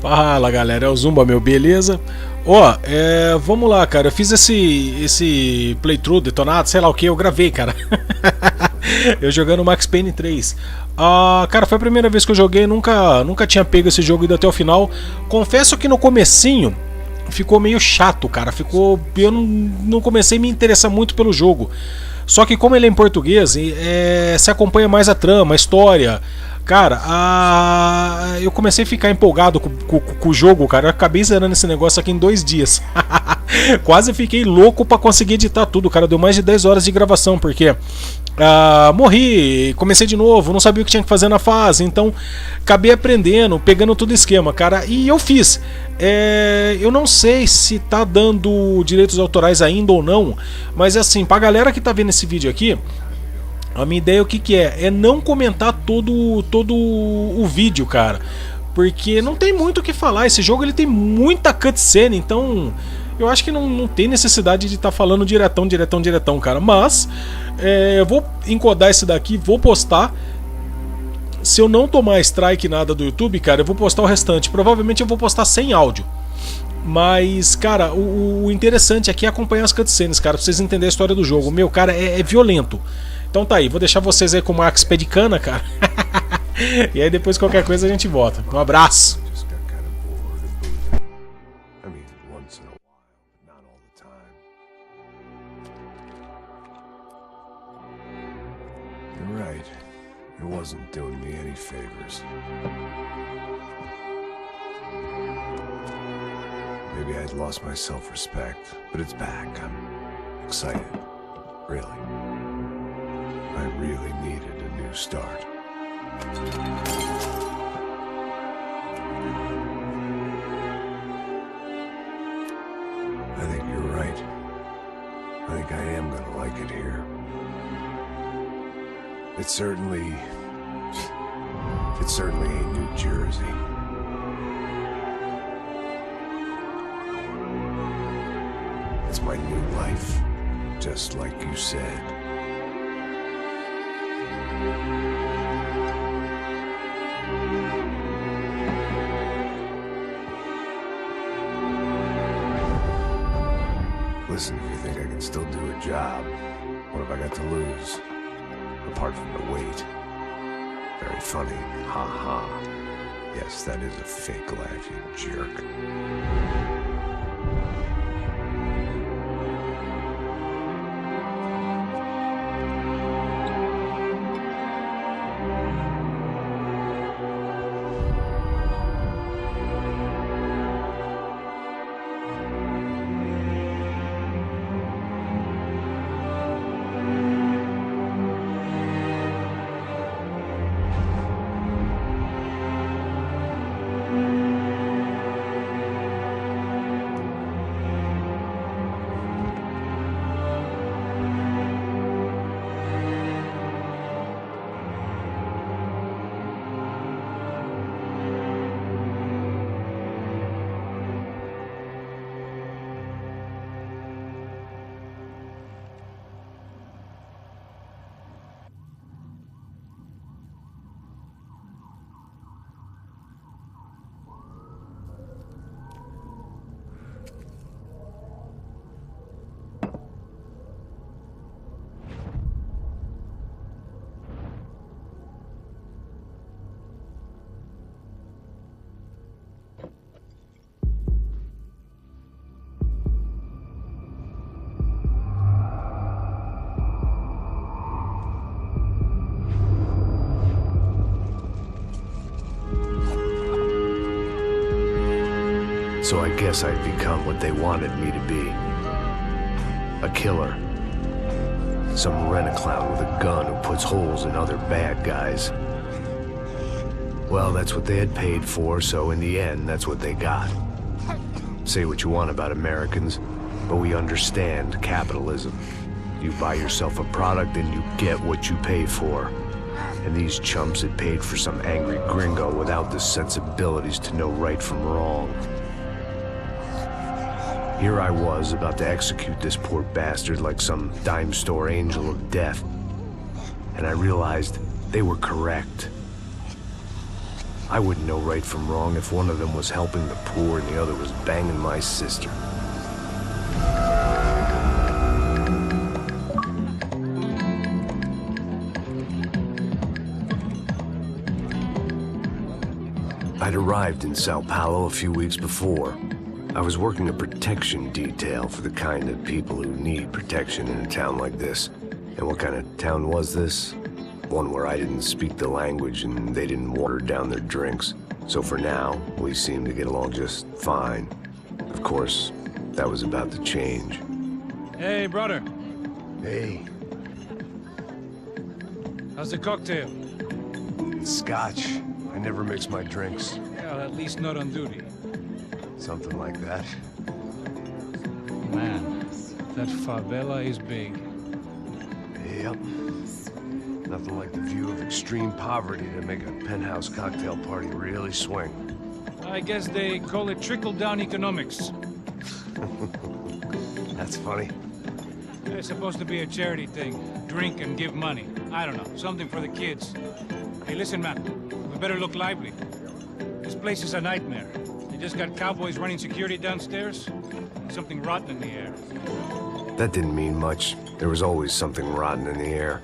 Fala galera, é o Zumba, meu, beleza? Ó, vamos lá, cara, eu fiz esse playthrough detonado, sei lá o que, eu gravei, cara. Eu jogando Max Payne 3. Cara, foi a primeira vez que eu joguei, nunca tinha pego esse jogo ido até o final. Confesso que no comecinho ficou meio chato, cara, eu não comecei a me interessar muito pelo jogo. Só que como ele é em português, se acompanha mais a trama, a história. Cara, eu comecei a ficar empolgado com o jogo, cara. Eu acabei zerando esse negócio aqui em 2 dias. Quase fiquei louco pra conseguir editar tudo, cara. Deu mais de 10 horas de gravação, porque morri, comecei de novo, não sabia o que tinha que fazer na fase. Então, acabei aprendendo, pegando todo o esquema, cara. E eu fiz. Eu não sei se tá dando direitos autorais ainda ou não, mas assim, pra galera que tá vendo esse vídeo aqui, a minha ideia o que é não comentar todo o vídeo, cara, porque não tem muito o que falar. Esse jogo ele tem muita cutscene, então eu acho que não tem necessidade de estar falando diretão, cara. Mas eu vou encodar esse daqui, vou postar. Se eu não tomar strike nada do YouTube, cara, eu vou postar o restante. Provavelmente eu vou postar sem áudio. Mas, cara, o interessante aqui é acompanhar as cutscenes, cara, pra vocês entenderem a história do jogo. Meu, cara, é violento. Então tá aí, vou deixar vocês aí com o Max Pé de Cana, cara. E aí depois qualquer coisa a gente volta. Um abraço. It wasn't doing me any favors. Maybe I'd lost my self-respect, but it's back. I'm excited. Really. I really needed a new start. I think you're right. I think I am gonna like it here. It certainly ain't New Jersey. It's my new life, just like you said. Listen, if you think I can still do a job, what have I got to lose? Apart from the weight. Very funny. Ha ha. Yes, that is a fake laugh, you jerk. So I guess I'd become what they wanted me to be. A killer. Some rent-a-clown with a gun who puts holes in other bad guys. Well, that's what they had paid for, so in the end, that's what they got. Say what you want about Americans, but we understand capitalism. You buy yourself a product and you get what you pay for. And these chumps had paid for some angry gringo without the sensibilities to know right from wrong. Here I was, about to execute this poor bastard like some dime store angel of death. And I realized they were correct. I wouldn't know right from wrong if one of them was helping the poor and the other was banging my sister. I'd arrived in Sao Paulo a few weeks before. I was working a protection detail for the kind of people who need protection in a town like this. And what kind of town was this? One where I didn't speak the language and they didn't water down their drinks. So for now, we seemed to get along just fine. Of course, that was about to change. Hey, brother. Hey, How's the cocktail? Scotch. I never mix my drinks. Well, at least not on duty. Something like that. Man, that favela is big. Yep. Nothing like the view of extreme poverty to make a penthouse cocktail party really swing. I guess they call it trickle-down economics. That's funny. It's supposed to be a charity thing. Drink and give money. I don't know, something for the kids. Hey, listen, man. We better look lively. This place is a nightmare. They just got cowboys running security downstairs. And something rotten in the air. That didn't mean much. There was always something rotten in the air.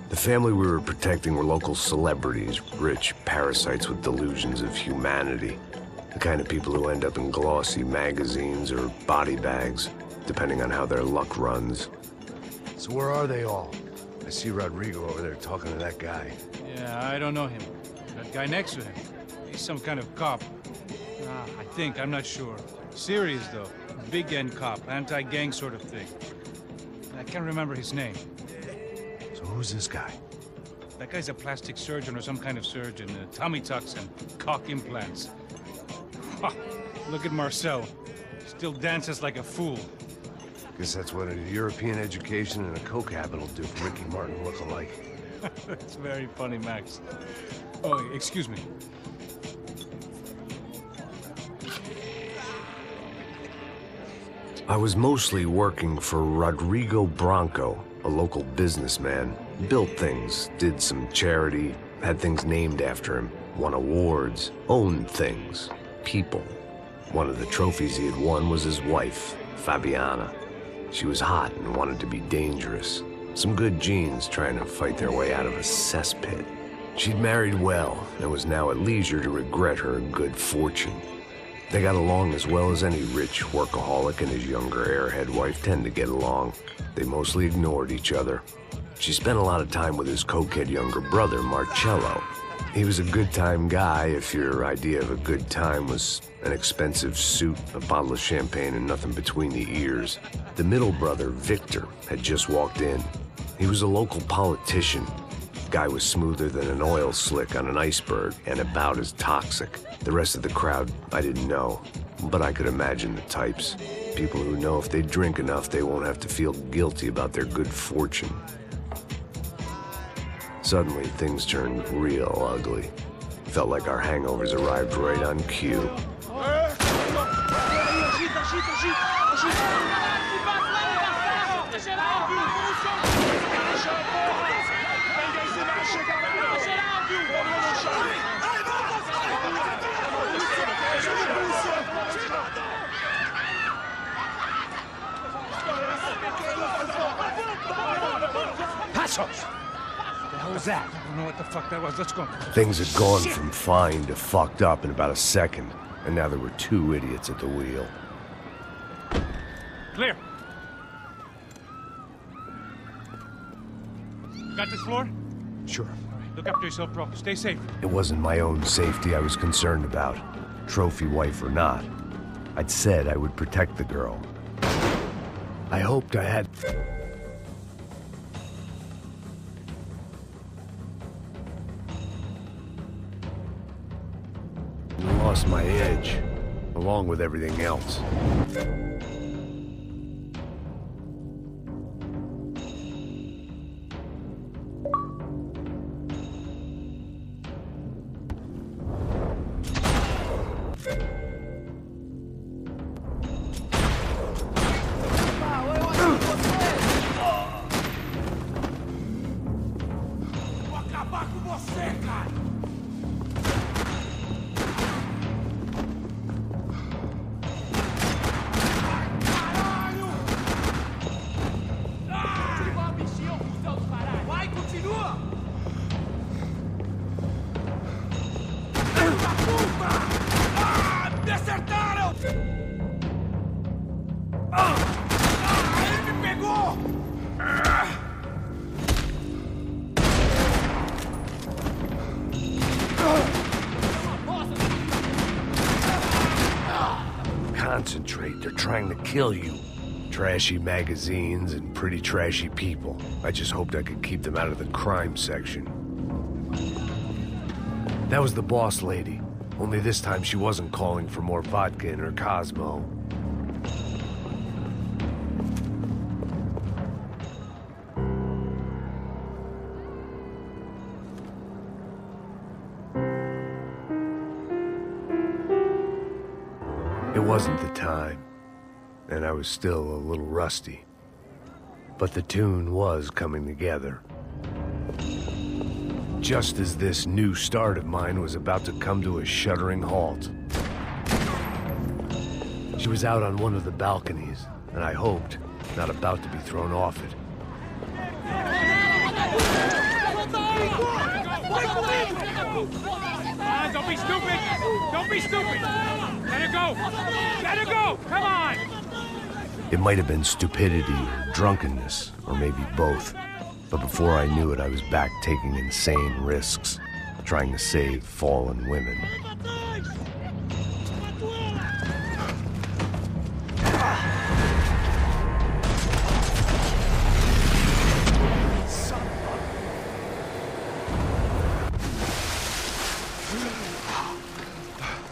The family we were protecting were local celebrities, rich parasites with delusions of humanity. The kind of people who end up in glossy magazines or body bags, depending on how their luck runs. So where are they all? I see Rodrigo over there talking to that guy. Yeah, I don't know him. That guy next to him. He's some kind of cop. I think, I'm not sure. Serious, though. Big end cop, anti-gang sort of thing. I can't remember his name. So who's this guy? That guy's a plastic surgeon or some kind of surgeon. Tummy tucks and cock implants. Look at Marcel. Still dances like a fool. Guess that's what a European education and a coke habit will do for Ricky Martin look-alike. It's very funny, Max. Oh, excuse me. I was mostly working for Rodrigo Branco, a local businessman. Built things, did some charity, had things named after him, won awards, owned things, people. One of the trophies he had won was his wife, Fabiana. She was hot and wanted to be dangerous. Some good genes trying to fight their way out of a cesspit. She'd married well and was now at leisure to regret her good fortune. They got along as well as any rich workaholic and his younger airhead wife tend to get along. They mostly ignored each other. She spent a lot of time with his cokehead younger brother, Marcello. He was a good-time guy if your idea of a good time was an expensive suit, a bottle of champagne, and nothing between the ears. The middle brother, Victor, had just walked in. He was a local politician. Guy was smoother than an oil slick on an iceberg and about as toxic. The rest of the crowd, I didn't know, but I could imagine the types. People who know if they drink enough, they won't have to feel guilty about their good fortune. Suddenly, things turned real ugly. Felt like our hangovers arrived right on cue. What was that? I don't know what the fuck that was. Let's go. Things had gone from fine to fucked up in about a second, and now there were two idiots at the wheel. Clear. Got this floor? Sure. All right, look after yourself, bro. Stay safe. It wasn't my own safety I was concerned about, trophy wife or not. I'd said I would protect the girl. I hoped I had... Lost my edge, along with everything else. Me acertaram! Ele me pegou! Concentrate, they're trying to kill you. Trashy magazines and pretty trashy people. I just hoped I could keep them out of the crime section. That was the boss lady. Only this time she wasn't calling for more vodka in her Cosmo. It wasn't the time, and I was still a little rusty. But the tune was coming together. Just as this new start of mine was about to come to a shuddering halt. She was out on one of the balconies, and I hoped, not about to be thrown off it. Don't be stupid! Don't be stupid! Let her go! Let her go! Come on! It might have been stupidity or drunkenness, or maybe both. But before I knew it, I was back taking insane risks, trying to save fallen women.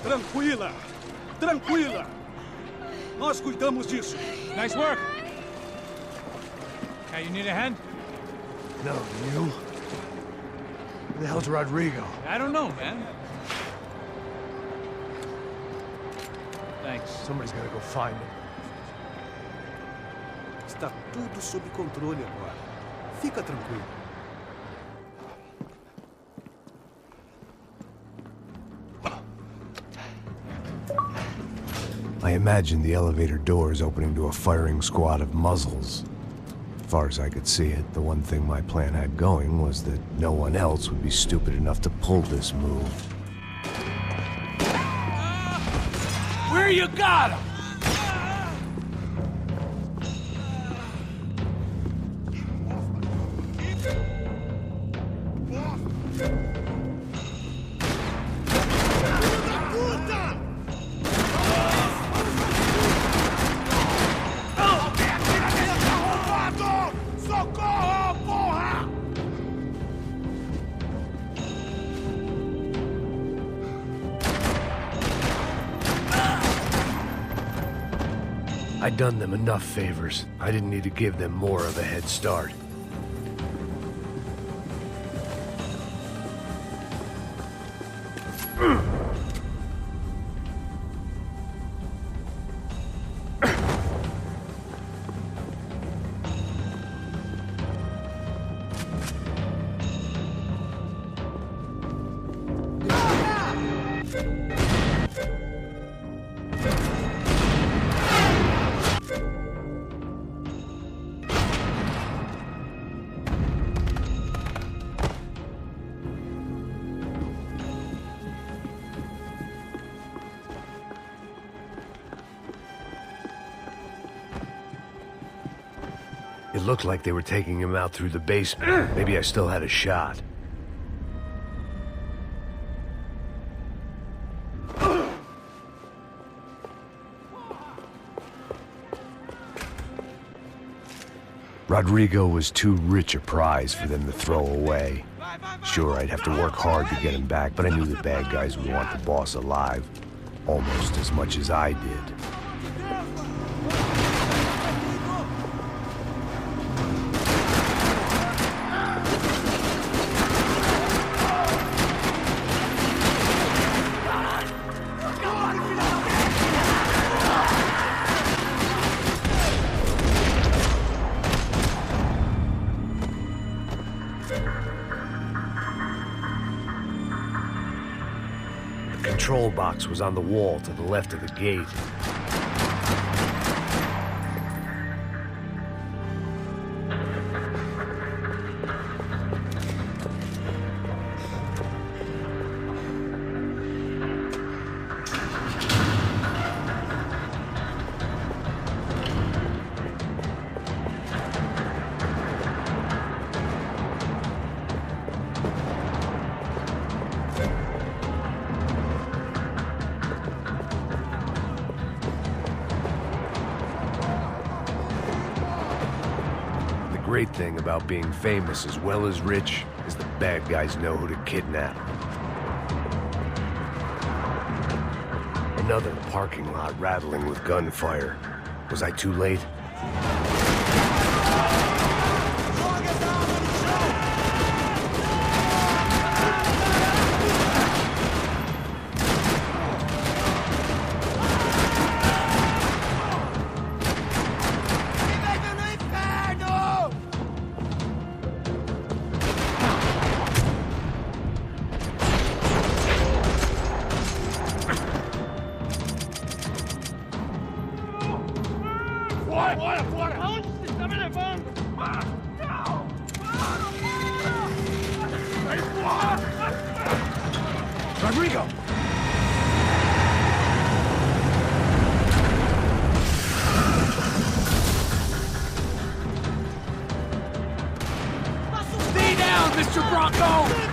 Tranquila! Tranquila! Nós cuidamos disso. Nice work! Hey, you need a hand? No, you? Who the hell's Rodrigo? I don't know, man. Thanks. Somebody's gotta go find him. Está tudo sob controle agora. Fica tranquilo. I imagined the elevator doors opening to a firing squad of muzzles. As far as I could see it, the one thing my plan had going was that no one else would be stupid enough to pull this move. Where you got him? I'd done them enough favors. I didn't need to give them more of a head start. It looked like they were taking him out through the basement. Maybe I still had a shot. Rodrigo was too rich a prize for them to throw away. Sure, I'd have to work hard to get him back, but I knew the bad guys would want the boss alive. Almost as much as I did. The control box was on the wall to the left of the gate. great thing about being famous as well as rich is the bad guys know who to kidnap. Another parking lot rattling with gunfire. Was I too late? Rodrigo! Stay down, Mr. Bronco!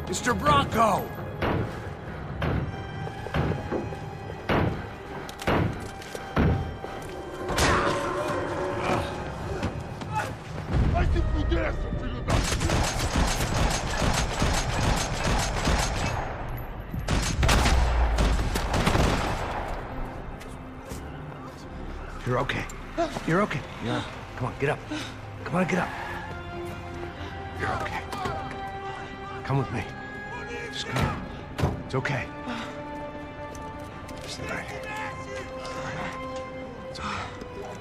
Mr. Bronco! Vai se fuder, seu filho da... You're okay. You're okay. Yeah. Come on, get up. Come on, get up. You're okay. Come with me. Just come on. It's okay. Just right here. It's okay.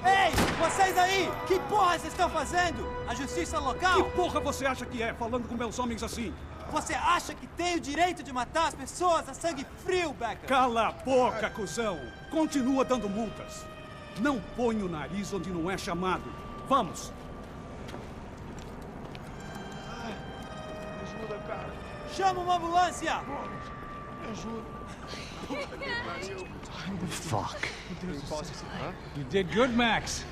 Ei, vocês aí! Que porra vocês estão fazendo? A justiça local? Que porra você acha que é, falando com meus homens assim? Você acha que tem o direito de matar as pessoas a sangue frio, Becker? Cala a boca, cuzão! Continua dando multas. Não põe o nariz onde não é chamado. Vamos! Ajuda, cara. Chama uma ambulância! Me ajuda. Fuck. You did good, Max.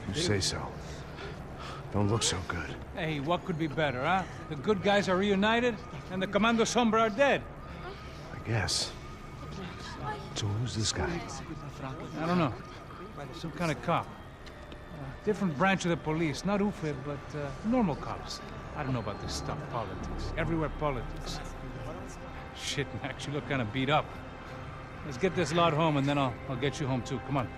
You say so. Don't look so good. Hey, what could be better, huh? The good guys are reunited, and the Commando Sombra are dead. I guess. So who's this guy? I don't know. Some kind of cop. Different branch of the police. Not UFE, but normal cops. I don't know about this stuff, politics. Everywhere politics. Shit, Max, you look kind of beat up. Let's get this lot home, and then I'll get you home, too. Come on.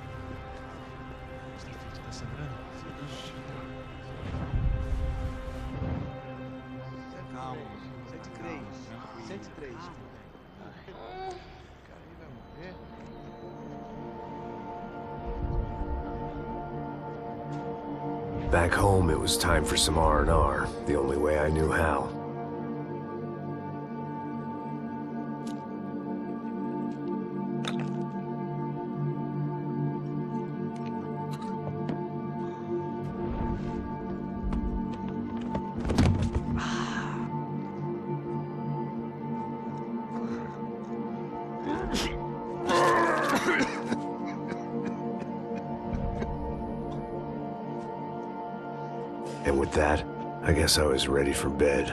Calma. 103. 103. Back home, it was time for some R&R, the only way I knew how. And with that, I guess I was ready for bed.